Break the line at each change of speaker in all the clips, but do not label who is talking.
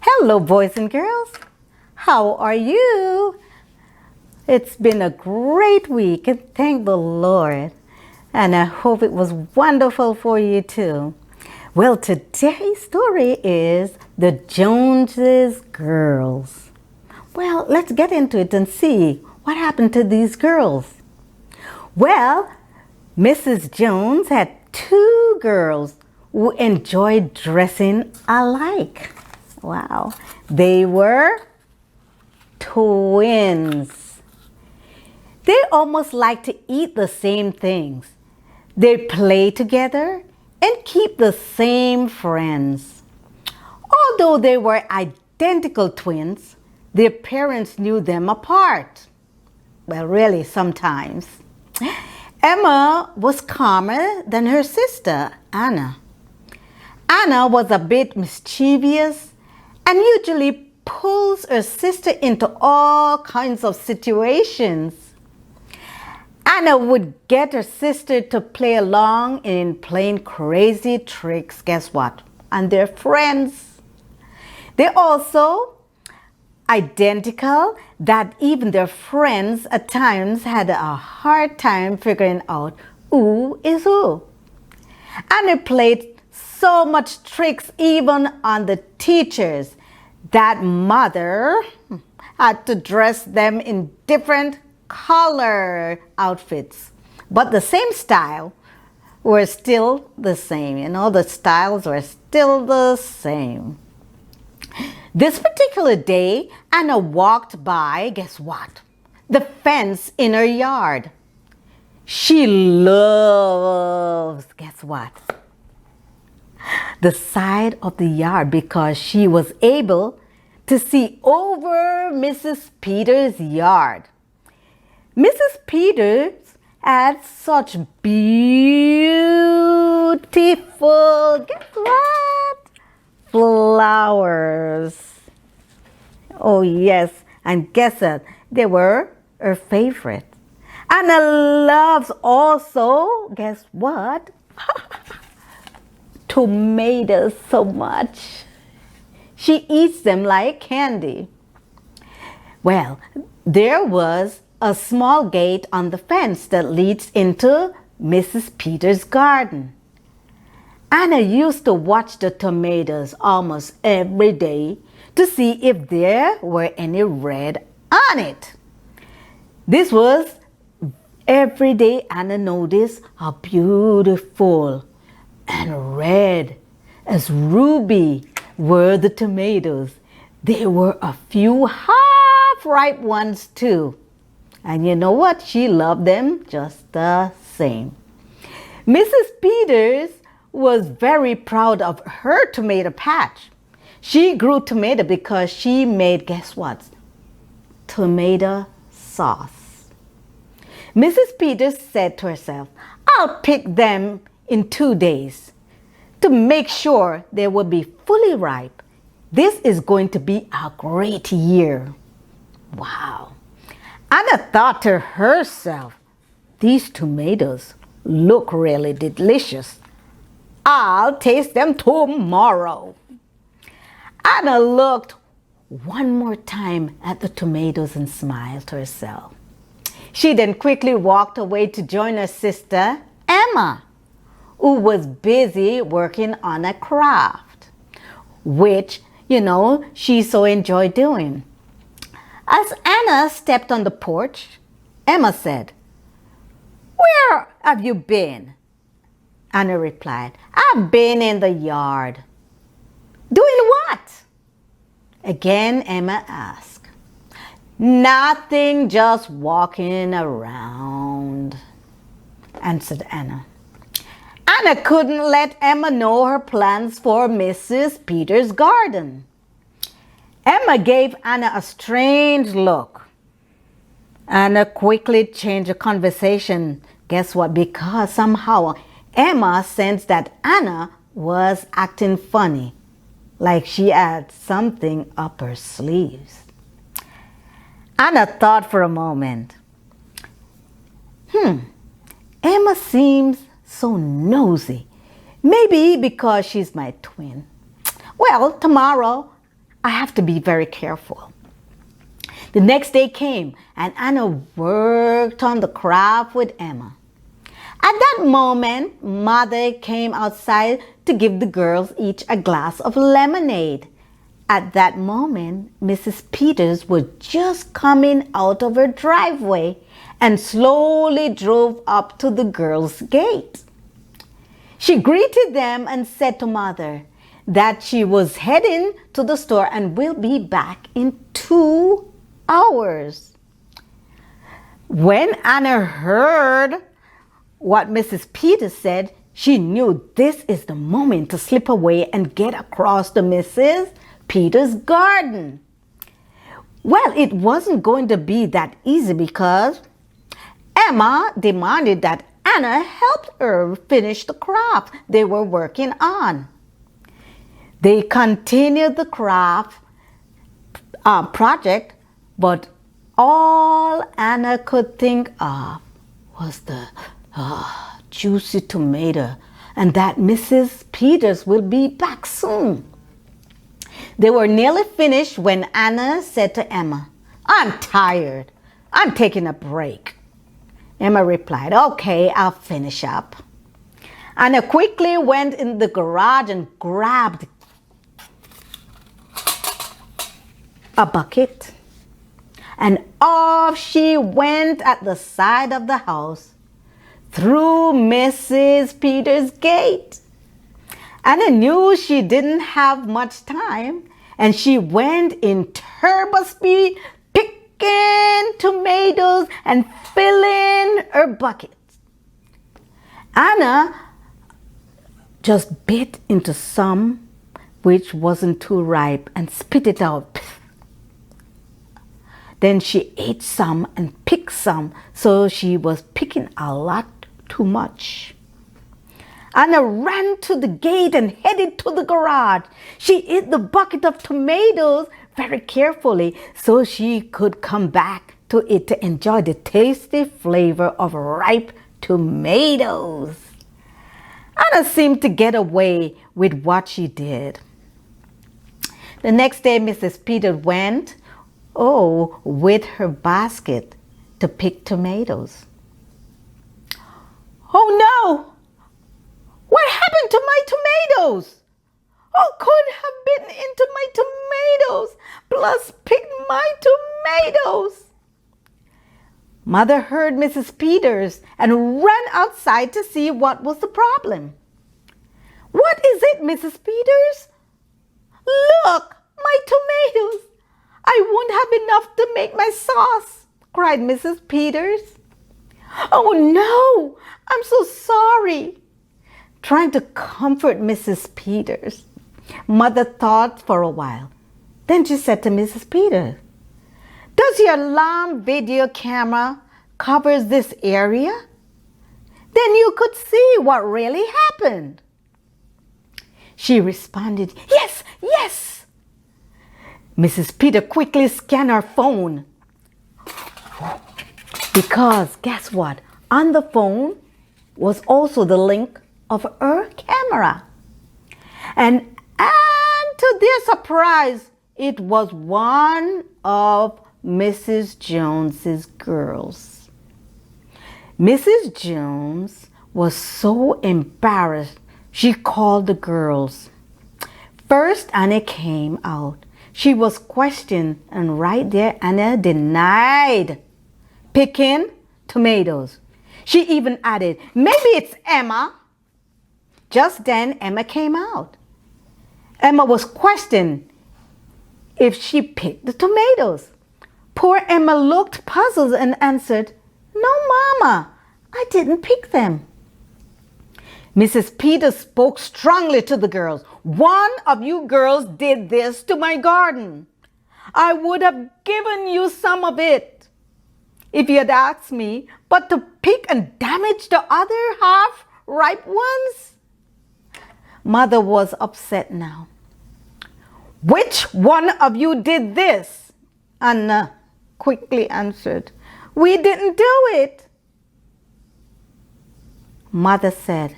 Hello, boys and girls. How are you? It's been a great week, and thank the Lord. And I hope it was wonderful for you too. Well, today's story is The Joneses Girls. Well, let's get into it and see what happened to these girls. Well, Mrs. Jones had two girls who enjoyed dressing alike. Wow. They were twins. They almost like to eat the same things. They play together and keep the same friends. Although they were identical twins, their parents knew them apart. Well, really, sometimes. Emma was calmer than her sister, Anna. Anna was a bit mischievous and usually pulls her sister into all kinds of situations. Anna would get her sister to play along in playing crazy tricks, guess what? And their friends. They're also identical that even their friends at times had a hard time figuring out who is who. Anna played so much tricks even on the teachers that mother had to dress them in different color outfits. But the same style were still the same. The styles were still the same. This particular day, Anna walked by, guess what? The fence in her yard. She loves, guess what? The side of the yard because she was able to see over Mrs. Peters' yard. Mrs. Peters had such beautiful, guess what? Flowers. Oh yes, and guess what? They were her favorite. Anna loves also, guess what? Tomatoes so much. She eats them like candy. Well, there was a small gate on the fence that leads into Mrs. Peters' garden. Anna used to watch the tomatoes almost every day to see if there were any red on it. This was every day Anna noticed how beautiful and red as ruby were the tomatoes. There were a few half-ripe ones too. And you know what? She loved them just the same. Mrs. Peters was very proud of her tomato patch. She grew tomato because she made, guess what? Tomato sauce. Mrs. Peters said to herself, I'll pick them in 2 days to make sure they will be fully ripe. This is going to be a great year. Wow. Anna thought to herself, these tomatoes look really delicious. I'll taste them tomorrow. Anna looked one more time at the tomatoes and smiled to herself. She then quickly walked away to join her sister, Emma, who was busy working on a craft, which, she so enjoyed doing. As Anna stepped on the porch, Emma said, Where have you been? Anna replied, I've been in the yard. Doing what? Again, Emma asked. Nothing, just walking around, answered Anna. Anna couldn't let Emma know her plans for Mrs. Peters' garden. Emma gave Anna a strange look. Anna quickly changed the conversation. Guess what? Because somehow Emma sensed that Anna was acting funny, like she had something up her sleeves. Anna thought for a moment. Emma seems so nosy. Maybe because she's my twin. Well, tomorrow I have to be very careful. The next day came, and Anna worked on the craft with Emma. At that moment, Mother came outside to give the girls each a glass of lemonade. At that moment, Mrs. Peters was just coming out of her driveway and slowly drove up to the girls' gate. She greeted them and said to Mother that she was heading to the store and will be back in 2 hours. When Anna heard what Mrs. Peters said, she knew this is the moment to slip away and get across to Mrs. Peters' garden. Well, it wasn't going to be that easy because Emma demanded that Anna helped her finish the craft they were working on. They continued the craft project, but all Anna could think of was the juicy tomato and that Mrs. Peters will be back soon. They were nearly finished when Anna said to Emma, "I'm tired. I'm taking a break." Emma replied, "Okay, I'll finish up." Anna quickly went in the garage and grabbed a bucket, and off she went at the side of the house through Mrs. Peters' gate. Anna knew she didn't have much time, and she went in turbo speed, picking tomatoes and filling her buckets. Anna just bit into some which wasn't too ripe and spit it out. Then she ate some and picked some, so she was picking a lot too much. Anna ran to the gate and headed to the garage. She ate the bucket of tomatoes very carefully so she could come back to it to enjoy the tasty flavor of ripe tomatoes. Anna seemed to get away with what she did. The next day, Mrs. Peters went, with her basket to pick tomatoes. "Oh no! What happened to my tomatoes? Who could have bitten into my tomatoes, plus picked my tomatoes?" Mother heard Mrs. Peters and ran outside to see what was the problem. "What is it, Mrs. Peters?" "Look, my tomatoes! I won't have enough to make my sauce," cried Mrs. Peters. "Oh no, I'm so sorry." Trying to comfort Mrs. Peters, Mother thought for a while. Then she said to Mrs. Peters, "Does your alarm video camera covers this area? Then you could see what really happened." She responded, "Yes, yes." Mrs. Peters quickly scanned her phone. Because guess what? On the phone was also the link of her camera. And to their surprise, it was one of Mrs. Jones's girls. Mrs. Jones was so embarrassed, she called the girls. First, Anna came out. She was questioned, and right there, Anna denied picking tomatoes. She even added, "Maybe it's Emma." Just then, Emma came out. Emma was questioned if she picked the tomatoes. Poor Emma looked puzzled and answered, "No, Mama, I didn't pick them." Mrs. Peters spoke strongly to the girls. "One of you girls did this to my garden. I would have given you some of it if you had asked me, but to pick and damage the other half-ripe ones?" Mother was upset now. "Which one of you did this?" Anna quickly answered, "We didn't do it." Mother said,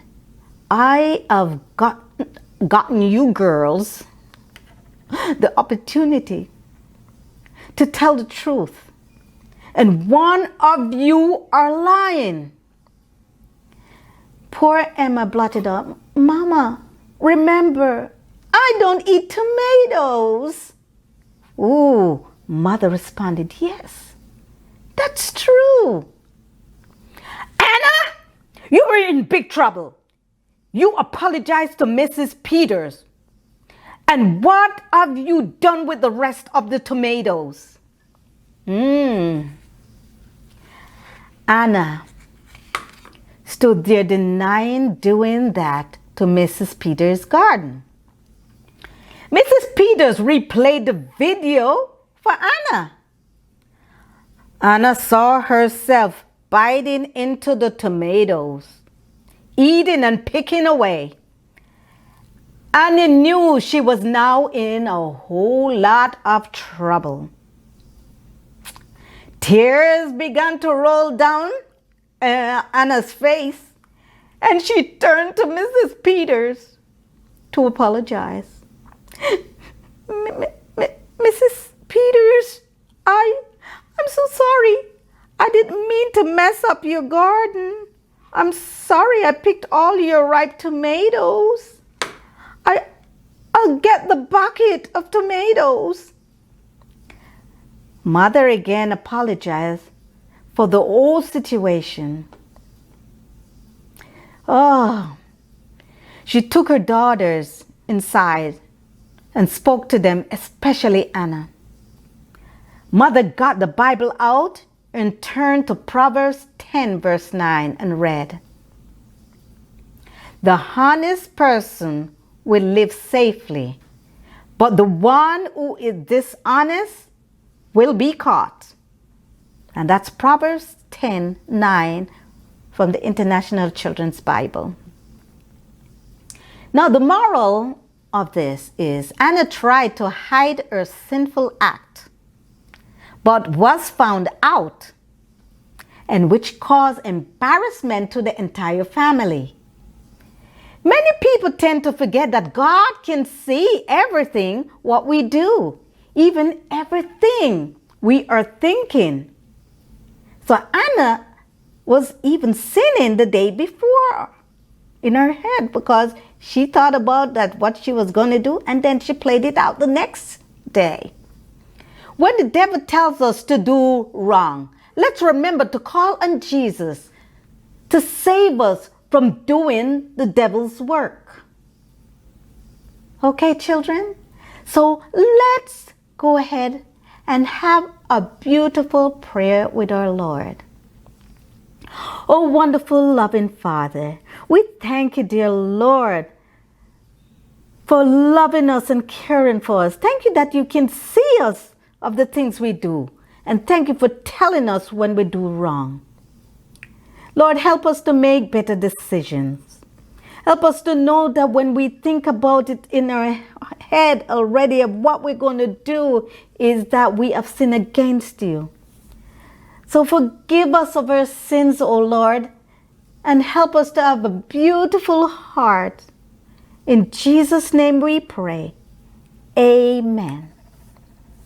"I have gotten you girls the opportunity to tell the truth, and one of you are lying. Poor Emma blurted out, "Mama, remember, I don't eat tomatoes." Ooh, Mother responded, "Yes, that's true." "Anna, you are in big trouble. You apologized to Mrs. Peters. And what have you done with the rest of the tomatoes?" Anna stood there denying doing that to Mrs. Peters' garden. Mrs. Peters replayed the video for Anna. Anna saw herself biting into the tomatoes, eating and picking away. Anna knew she was now in a whole lot of trouble. Tears began to roll down Anna's face, and she turned to Mrs. Peters to apologize. "Mrs. Peters, I'm so sorry. I didn't mean to mess up your garden. I'm sorry I picked all your ripe tomatoes. I'll get the bucket of tomatoes." Mother again apologized for the old situation. She took her daughters inside and spoke to them, especially Anna. Mother got the Bible out and turned to Proverbs 10 verse 9 and read, "The honest person will live safely, but the one who is dishonest will be caught." And that's Proverbs 10:9 from the International Children's Bible. Now the moral of this is Anna tried to hide her sinful act, but was found out, and which caused embarrassment to the entire family. Many people tend to forget that God can see everything what we do, even everything we are thinking. So Anna was even sinning the day before in her head because she thought about that what she was going to do, and then she played it out the next day. When the devil tells us to do wrong, let's remember to call on Jesus to save us from doing the devil's work. Okay, children? So let's go ahead and have a beautiful prayer with our Lord. Oh, wonderful, loving Father, we thank you, dear Lord, for loving us and caring for us. Thank you that you can see us of the things we do. And thank you for telling us when we do wrong. Lord, help us to make better decisions. Help us to know that when we think about it in our head already of what we're going to do is that we have sinned against you. So forgive us of our sins, O Lord, and help us to have a beautiful heart. In Jesus' name we pray. Amen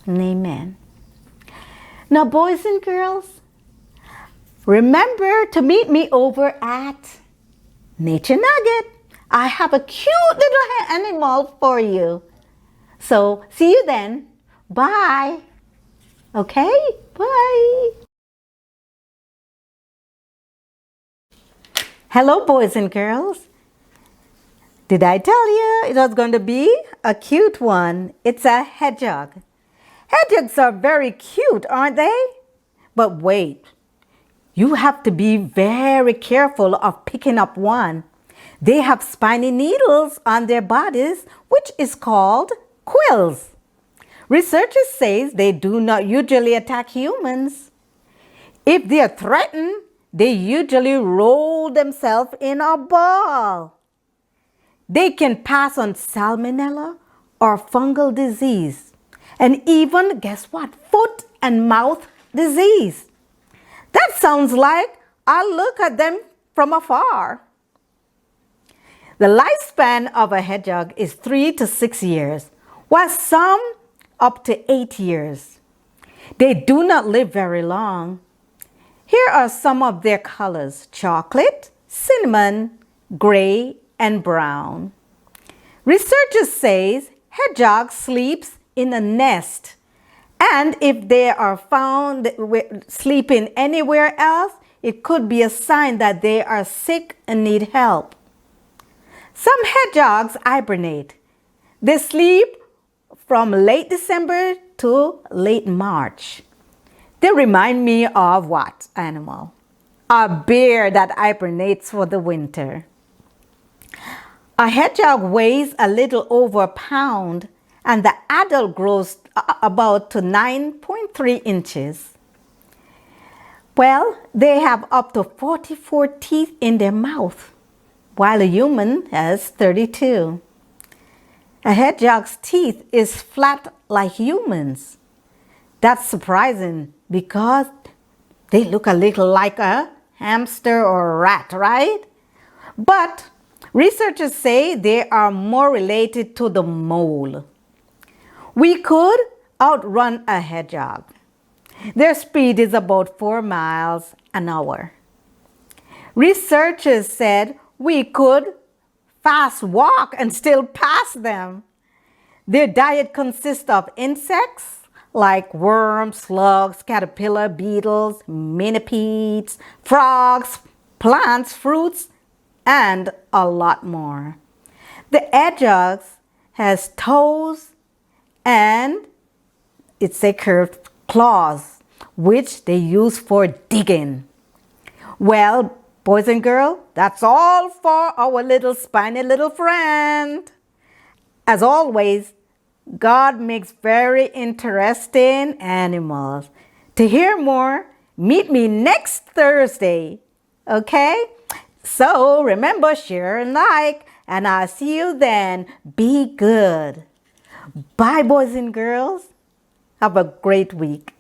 and amen. Now, boys and girls, remember to meet me over at Nature Nugget. I have a cute little animal for you. So, see you then. Bye. Okay? Bye. Hello, boys and girls. Did I tell you it was going to be a cute one? It's a hedgehog. Hedgehogs are very cute, aren't they? But wait, you have to be very careful of picking up one. They have spiny needles on their bodies, which is called quills. Researchers say they do not usually attack humans. If they are threatened, they usually roll themselves in a ball. They can pass on salmonella or fungal disease, and even, guess what, foot and mouth disease. That sounds like I'll look at them from afar. The lifespan of a hedgehog is 3 to 6 years, while some up to 8 years. They do not live very long. Here are some of their colors: chocolate, cinnamon, gray, and brown. Researchers say hedgehog sleeps in a nest, and if they are found sleeping anywhere else, it could be a sign that they are sick and need help. Some hedgehogs hibernate. They sleep from late December to late March. They remind me of what animal? A bear that hibernates for the winter. A hedgehog weighs a little over a pound, and the adult grows about to 9.3 inches. Well, they have up to 44 teeth in their mouth, while a human has 32. A hedgehog's teeth is flat like humans. That's surprising because they look a little like a hamster or a rat, right? But researchers say they are more related to the mole. We could outrun a hedgehog. Their speed is about 4 miles an hour. Researchers said we could fast walk and still pass them. Their diet consists of insects like worms, slugs, caterpillar, beetles, millipedes, frogs, plants, fruits, and a lot more. The hedgehog has toes and it's a curved claws, which they use for digging. Well, boys and girls, that's all for our little spiny little friend. As always, God makes very interesting animals. To hear more, meet me next Thursday, okay? So remember, share and like, and I'll see you then. Be good. Bye, boys and girls. Have a great week.